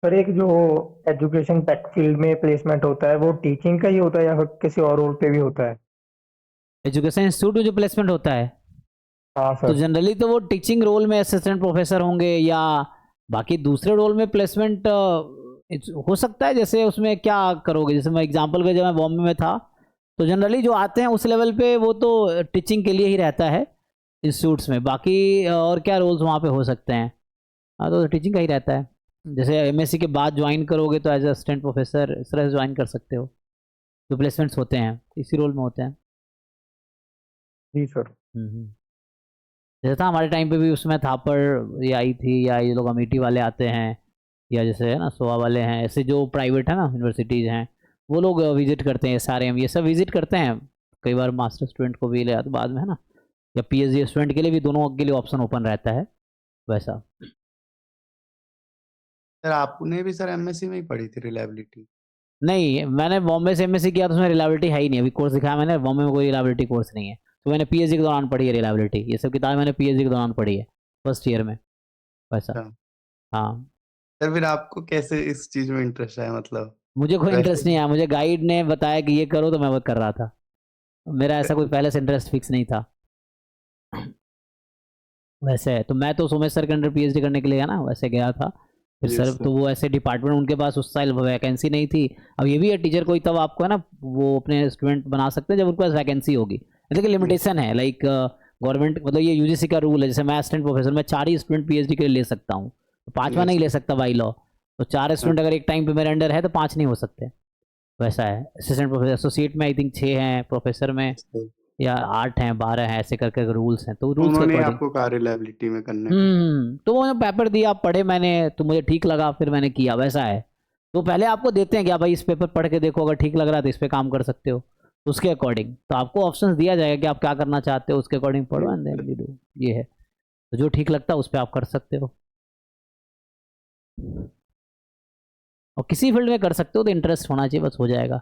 पर एक जो एजुकेशन टेक फील्ड में प्लेसमेंट होता है वो टीचिंग का ही होता है या फिर किसी और रोल पे भी होता है? एजुकेशन इंस्टीट्यूट में जो प्लेसमेंट होता है, हाँ तो सर। जनरली तो वो टीचिंग रोल में असिस्टेंट प्रोफेसर होंगे, या बाकी दूसरे रोल में प्लेसमेंट हो सकता है। जैसे उसमें क्या करोगे, जैसे मैं एग्जांपल के, जब मैं बॉम्बे में था, तो जनरली जो आते हैं उस लेवल पे वो तो टीचिंग के लिए ही रहता है इंस्टीट्यूट्स में। बाकी और क्या रोल्स वहाँ पे हो सकते हैं? हाँ, तो टीचिंग का ही रहता है। जैसे एमएससी के बाद ज्वाइन करोगे तो एज असिस्टेंट प्रोफेसर इस तरह से ज्वाइन कर सकते हो। जो प्लेसमेंट्स होते हैं इसी रोल में होते हैं। जी सर। हम्म। जैसे था हमारे टाइम पे भी, उसमें थापड़ ये आई थी, या ये लोग अमेठी वाले आते हैं, या जैसे है ना सोआ वाले हैं, ऐसे जो प्राइवेट है ना यूनिवर्सिटीज़ हैं, वो लोग विजिट करते हैं। सारे हम ये सब विजिट करते हैं। कई बार मास्टर स्टूडेंट को भी ले आते बाद में, है ना, या पीएचडी स्टूडेंट के लिए भी, दोनों के लिए ऑप्शन ओपन रहता है वैसा। सर आपने भी सर एमएससी में ही पढ़ी थी रिलायबिलिटी? नहीं, मैंने बॉम्बे से एमएससी किया तो उसमें रिलायबिलिटी है ही नहीं। अभी कोर्स दिखाया मैंने, बॉम्बे में कोई रिलायबिलिटी कोर्स नहीं है। तो मैंने पीएचडी के दौरान पढ़ी है रिलायबिलिटी। ये सब किताबें मैंने पीएचडी के दौरान पढ़ी है, फर्स्ट ईयर में वैसा। अच्छा। हाँ। सर फिर आपको कैसे इस चीज में इंटरेस्ट आया, मतलब मुझे कोई इंटरेस्ट वैसे? नहीं आया, मुझे गाइड ने बताया कि ये करो तो मैं वो कर रहा था। मेरा ऐसा कोई पहले से इंटरेस्ट फिक्स नहीं था वैसे है। तो मैं तो सोमेश सर के अंडर पीएचडी करने के लिए गया ना, वैसे गया था। फिर जी सर सर। तो वो ऐसे डिपार्टमेंट उनके पास उस साल वैकेंसी नहीं थी। अब ये भी है, टीचर कोई तब आपको है ना वो अपने स्टूडेंट बना सकते हैं जब उनके पास वैकेंसी होगी। देखिए जी लिमिटेशन है, लाइक गवर्नमेंट, मतलब ये यूजीसी का रूल है। जैसे मैं असिस्टेंट प्रोफेसर, मैं 4 ही स्टूडेंट पीएचडी के लिए ले सकता हूँ, तो पांचवा जी नहीं ले सर। सकता बाई लॉ। तो 4 हाँ, स्टूडेंट अगर एक टाइम पे मेरे अंडर है तो 5 नहीं हो सकते वैसा है। असिस्टेंट प्रोफेसर, एसोसिएट में आई थिंक 6 हैं, प्रोफेसर में सर। या 8 हैं, 12 हैं, ऐसे करके रूल्स हैं, तो तो रूल्स के उन्होंने अकॉर्डिंग। आपको कहा रिलायबिलिटी में करने को? तो वो पेपर दिया, पढ़े मैंने, तो मुझे ठीक लगा, फिर मैंने किया वैसा है। तो पहले आपको देते हैं कि भाई इस पेपर पढ़ के देखो, अगर ठीक लग रहा है तो इस पे काम कर सकते हो। उसके अकॉर्डिंग तो आपको ऑप्शंस दिया जाएगा कि आप क्या करना चाहते हो, उसके अकॉर्डिंग जी पढ़ो and sir. Then you do. ये है, तो जो ठीक लगता है उस पर आप कर सकते हो, और किसी फील्ड में कर सकते हो, तो इंटरेस्ट होना चाहिए, बस हो जाएगा।